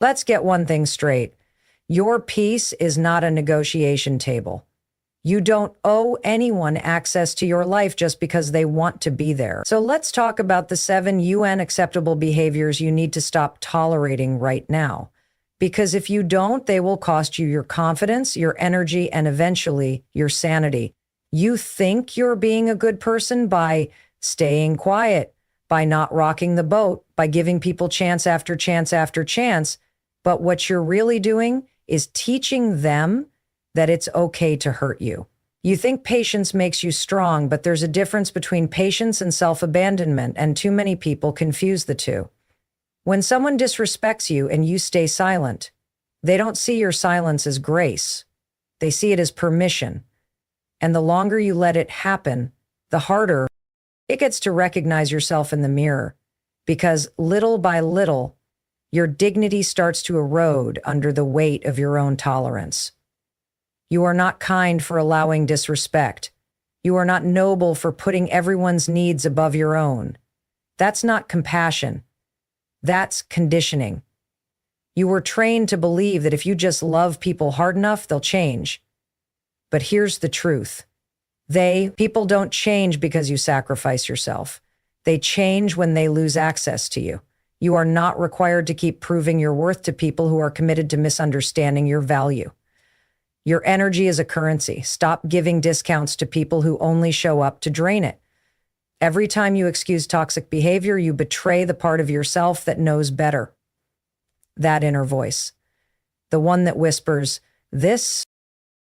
Let's get one thing straight. Your peace is not a negotiation table. You don't owe anyone access to your life just because they want to be there. So let's talk about the 7 UN acceptable behaviors you need to stop tolerating right now. Because if you don't, they will cost you your confidence, your energy, and eventually your sanity. You think you're being a good person by staying quiet, by not rocking the boat, by giving people chance after chance after chance. But what you're really doing is teaching them that it's okay to hurt you. You think patience makes you strong, but there's a difference between patience and self-abandonment, and too many people confuse the two. When someone disrespects you and you stay silent, they don't see your silence as grace. They see it as permission. And the longer you let it happen, the harder it gets to recognize yourself in the mirror. Because little by little, your dignity starts to erode under the weight of your own tolerance. You are not kind for allowing disrespect. You are not noble for putting everyone's needs above your own. That's not compassion. That's conditioning. You were trained to believe that if you just love people hard enough, they'll change. But here's the truth. People don't change because you sacrifice yourself. They change when they lose access to you. You are not required to keep proving your worth to people who are committed to misunderstanding your value. Your energy is a currency. Stop giving discounts to people who only show up to drain it. Every time you excuse toxic behavior, you betray the part of yourself that knows better. That inner voice. The one that whispers, "This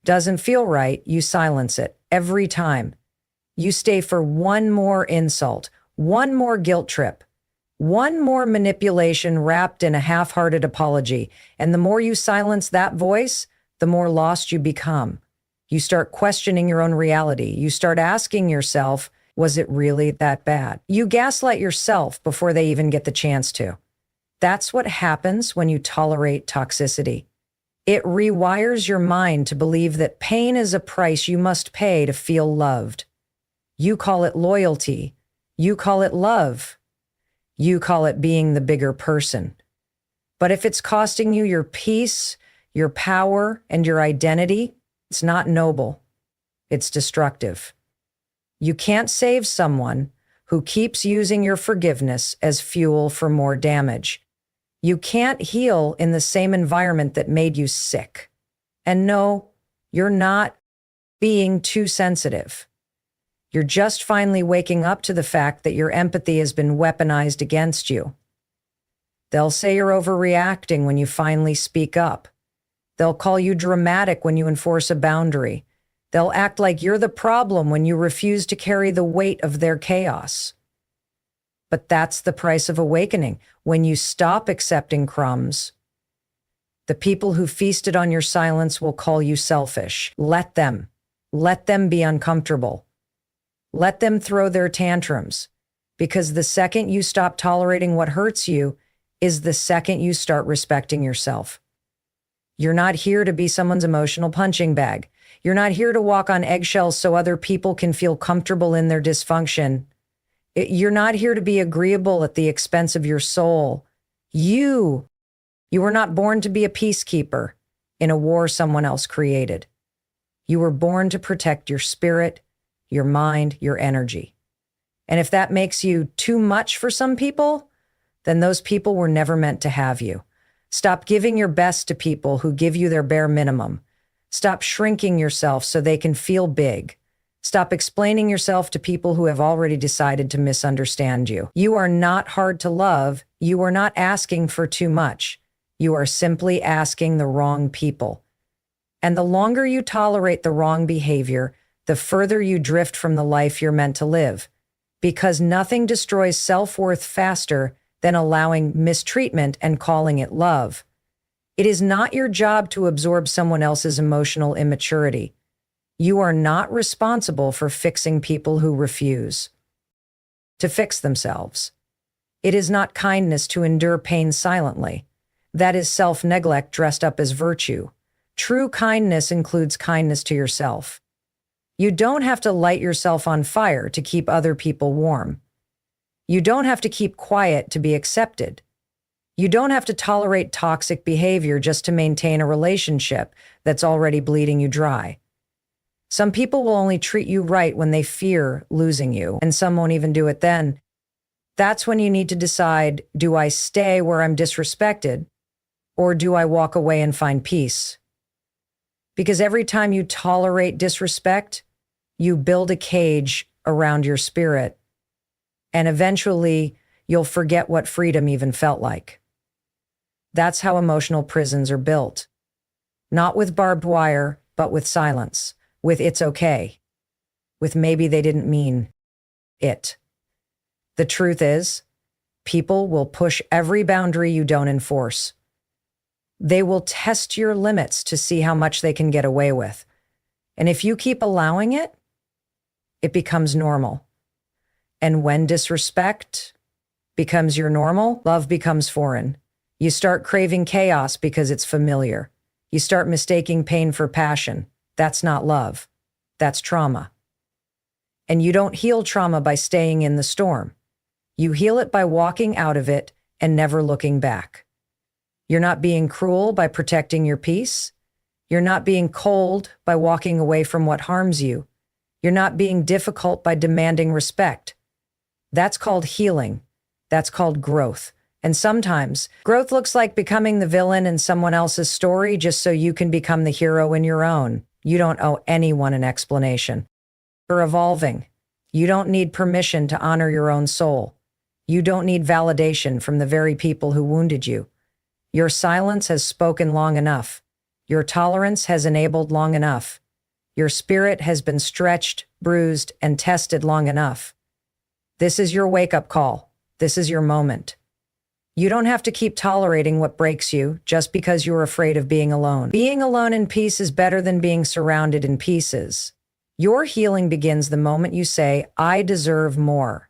doesn't feel right," you silence it every time. You stay for one more insult, one more guilt trip, one more manipulation wrapped in a half-hearted apology. And the more you silence that voice, the more lost you become. You start questioning your own reality. You start asking yourself, was it really that bad? You gaslight yourself before they even get the chance to. That's what happens when you tolerate toxicity. It rewires your mind to believe that pain is a price you must pay to feel loved. You call it loyalty. You call it love. You call it being the bigger person. But if it's costing you your peace, your power, and your identity, it's not noble. It's destructive. You can't save someone who keeps using your forgiveness as fuel for more damage. You can't heal in the same environment that made you sick. And no, you're not being too sensitive. You're just finally waking up to the fact that your empathy has been weaponized against you. They'll say you're overreacting when you finally speak up. They'll call you dramatic when you enforce a boundary. They'll act like you're the problem when you refuse to carry the weight of their chaos. But that's the price of awakening. When you stop accepting crumbs, the people who feasted on your silence will call you selfish. Let them. Let them be uncomfortable. Let them throw their tantrums. Because the second you stop tolerating what hurts you is the second you start respecting yourself. You're not here to be someone's emotional punching bag. You're not here to walk on eggshells so other people can feel comfortable in their dysfunction. You're not here to be agreeable at the expense of your soul. You were not born to be a peacekeeper in a war someone else created. You were born to protect your spirit, your mind, your energy. And if that makes you too much for some people, then those people were never meant to have you. Stop giving your best to people who give you their bare minimum. Stop shrinking yourself so they can feel big. Stop explaining yourself to people who have already decided to misunderstand you. You are not hard to love. You are not asking for too much. You are simply asking the wrong people. And the longer you tolerate the wrong behavior, the further you drift from the life you're meant to live. Because nothing destroys self-worth faster than allowing mistreatment and calling it love. It is not your job to absorb someone else's emotional immaturity. You are not responsible for fixing people who refuse to fix themselves. It is not kindness to endure pain silently. That is self-neglect dressed up as virtue. True kindness includes kindness to yourself. You don't have to light yourself on fire to keep other people warm. You don't have to keep quiet to be accepted. You don't have to tolerate toxic behavior just to maintain a relationship that's already bleeding you dry. Some people will only treat you right when they fear losing you, and some won't even do it then. That's when you need to decide, do I stay where I'm disrespected, or do I walk away and find peace? Because every time you tolerate disrespect, you build a cage around your spirit, and eventually you'll forget what freedom even felt like. That's how emotional prisons are built. Not with barbed wire, but with silence, with it's okay, with maybe they didn't mean it. The truth is, people will push every boundary you don't enforce. They will test your limits to see how much they can get away with. And if you keep allowing it, it becomes normal. And when disrespect becomes your normal, love becomes foreign. You start craving chaos because it's familiar. You start mistaking pain for passion. That's not love. That's trauma. And you don't heal trauma by staying in the storm. You heal it by walking out of it and never looking back. You're not being cruel by protecting your peace. You're not being cold by walking away from what harms you. You're not being difficult by demanding respect. That's called healing. That's called growth. And sometimes growth looks like becoming the villain in someone else's story just so you can become the hero in your own. You don't owe anyone an explanation for evolving. You don't need permission to honor your own soul. You don't need validation from the very people who wounded you. Your silence has spoken long enough. Your tolerance has enabled long enough. Your spirit has been stretched, bruised, and tested long enough. This is your wake-up call. This is your moment. You don't have to keep tolerating what breaks you just because you're afraid of being alone. Being alone in peace is better than being surrounded in pieces. Your healing begins the moment you say, I deserve more.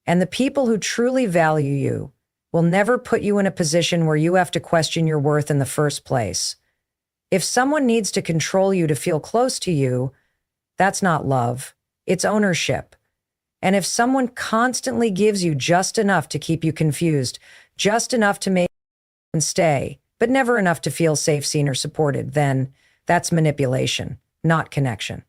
And the people who truly value you will never put you in a position where you have to question your worth in the first place. If someone needs to control you to feel close to you, that's not love. It's ownership. And if someone constantly gives you just enough to keep you confused, just enough to make you stay, but never enough to feel safe, seen, or supported, then that's manipulation, not connection.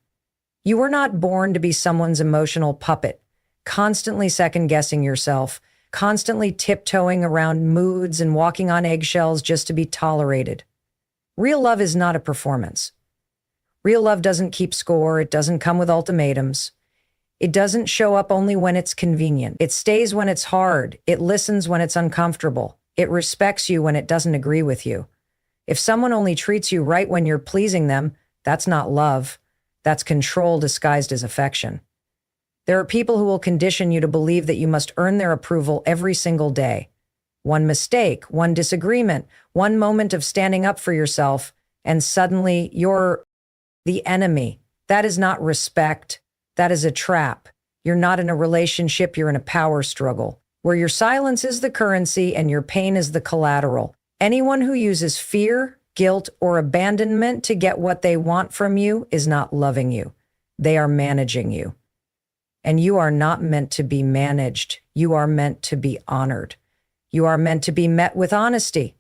You were not born to be someone's emotional puppet, constantly second-guessing yourself, constantly tiptoeing around moods and walking on eggshells just to be tolerated. Real love is not a performance. Real love doesn't keep score. It doesn't come with ultimatums. It doesn't show up only when it's convenient. It stays when it's hard. It listens when it's uncomfortable. It respects you when it doesn't agree with you. If someone only treats you right when you're pleasing them, that's not love. That's control disguised as affection. There are people who will condition you to believe that you must earn their approval every single day. One mistake, one disagreement, one moment of standing up for yourself, and suddenly you're the enemy. That is not respect. That is a trap. You're not in a relationship, you're in a power struggle, where your silence is the currency and your pain is the collateral. Anyone who uses fear, guilt, or abandonment to get what they want from you is not loving you. They are managing you. And you are not meant to be managed. You are meant to be honored. You are meant to be met with honesty,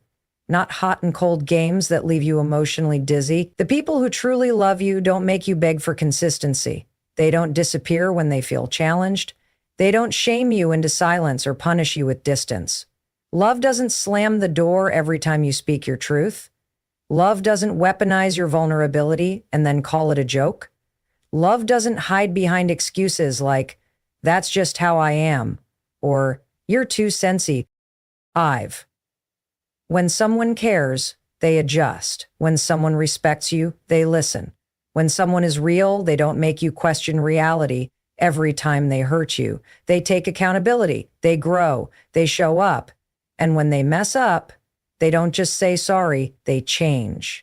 not hot and cold games that leave you emotionally dizzy. The people who truly love you don't make you beg for consistency. They don't disappear when they feel challenged. They don't shame you into silence or punish you with distance. Love doesn't slam the door every time you speak your truth. Love doesn't weaponize your vulnerability and then call it a joke. Love doesn't hide behind excuses like, that's just how I am, or you're too sensitive. When someone cares, they adjust. When someone respects you, they listen. When someone is real, they don't make you question reality every time they hurt you. They take accountability, they grow, they show up. And when they mess up, they don't just say sorry, they change.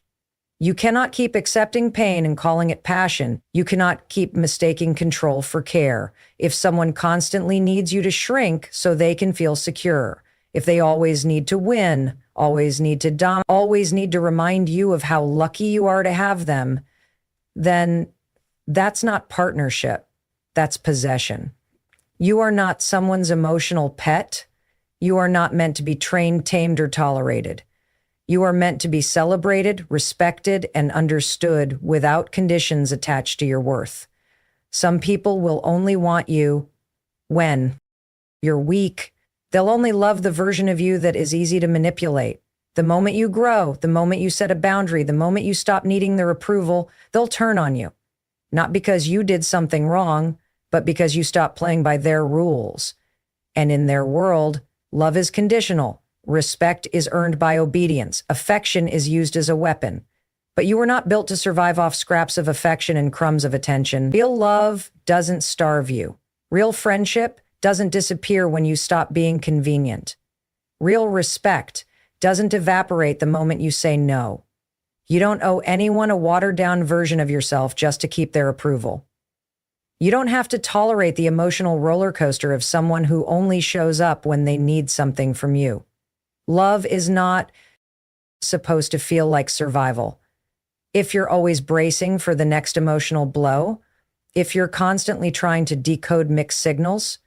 You cannot keep accepting pain and calling it passion. You cannot keep mistaking control for care. If someone constantly needs you to shrink so they can feel secure, if they always need to win, always need to dominate, always need to remind you of how lucky you are to have them, then that's not partnership. That's possession. You are not someone's emotional pet. You are not meant to be trained, tamed, or tolerated. You are meant to be celebrated, respected, and understood without conditions attached to your worth. Some people will only want you when you're weak. They'll only love the version of you that is easy to manipulate. The moment you grow, the moment you set a boundary, the moment you stop needing their approval, they'll turn on you. Not because you did something wrong, but because you stopped playing by their rules. And in their world, love is conditional. Respect is earned by obedience. Affection is used as a weapon. But you were not built to survive off scraps of affection and crumbs of attention. Real love doesn't starve you. Real friendship doesn't disappear when you stop being convenient. Real respect doesn't evaporate the moment you say no. You don't owe anyone a watered-down version of yourself just to keep their approval. You don't have to tolerate the emotional roller coaster of someone who only shows up when they need something from you. Love is not supposed to feel like survival. If you're always bracing for the next emotional blow, if you're constantly trying to decode mixed signals,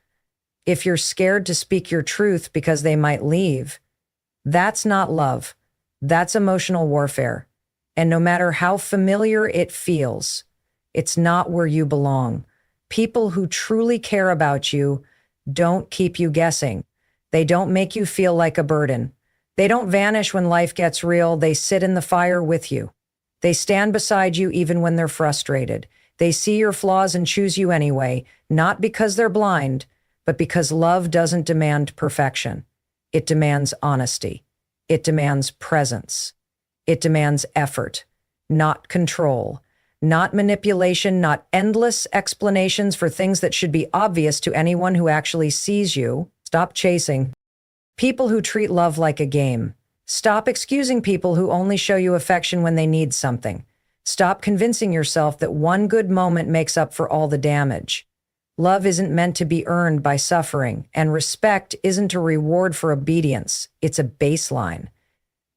if you're scared to speak your truth because they might leave, that's not love. That's emotional warfare. And no matter how familiar it feels, it's not where you belong. People who truly care about you don't keep you guessing. They don't make you feel like a burden. They don't vanish when life gets real. They sit in the fire with you. They stand beside you even when they're frustrated. They see your flaws and choose you anyway, not because they're blind, but because love doesn't demand perfection. It demands honesty. It demands presence. It demands effort, not control, not manipulation, not endless explanations for things that should be obvious to anyone who actually sees you. Stop chasing people who treat love like a game. Stop excusing people who only show you affection when they need something. Stop convincing yourself that one good moment makes up for all the damage. Love isn't meant to be earned by suffering, and respect isn't a reward for obedience. It's a baseline.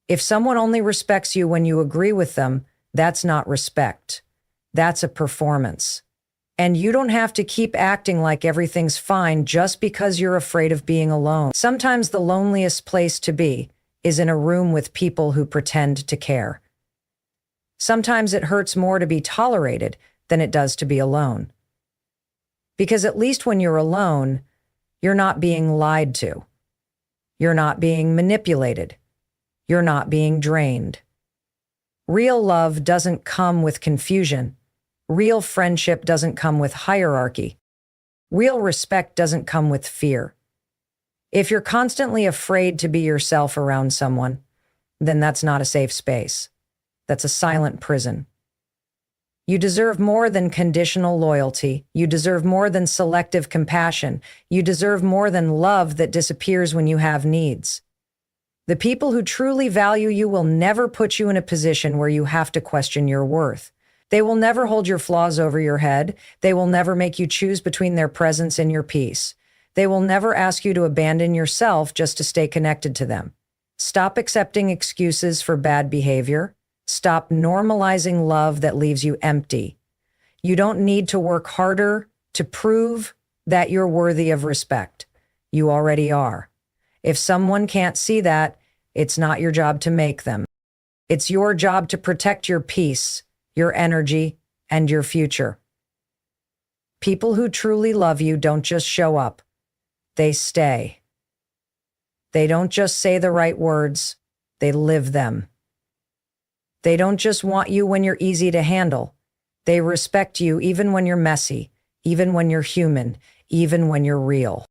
If someone only respects you when you agree with them, that's not respect. That's a performance. And you don't have to keep acting like everything's fine just because you're afraid of being alone. Sometimes the loneliest place to be is in a room with people who pretend to care. Sometimes it hurts more to be tolerated than it does to be alone. Because at least when you're alone, you're not being lied to. You're not being manipulated. You're not being drained. Real love doesn't come with confusion. Real friendship doesn't come with hierarchy. Real respect doesn't come with fear. If you're constantly afraid to be yourself around someone, then that's not a safe space. That's a silent prison. You deserve more than conditional loyalty. You deserve more than selective compassion. You deserve more than love that disappears when you have needs. The people who truly value you will never put you in a position where you have to question your worth. They will never hold your flaws over your head. They will never make you choose between their presence and your peace. They will never ask you to abandon yourself just to stay connected to them. Stop accepting excuses for bad behavior. Stop normalizing love that leaves you empty. You don't need to work harder to prove that you're worthy of respect. You already are. If someone can't see that, it's not your job to make them. It's your job to protect your peace, your energy, and your future. People who truly love you don't just show up. They stay. They don't just say the right words. They live them. They don't just want you when you're easy to handle. They respect you even when you're messy, even when you're human, even when you're real.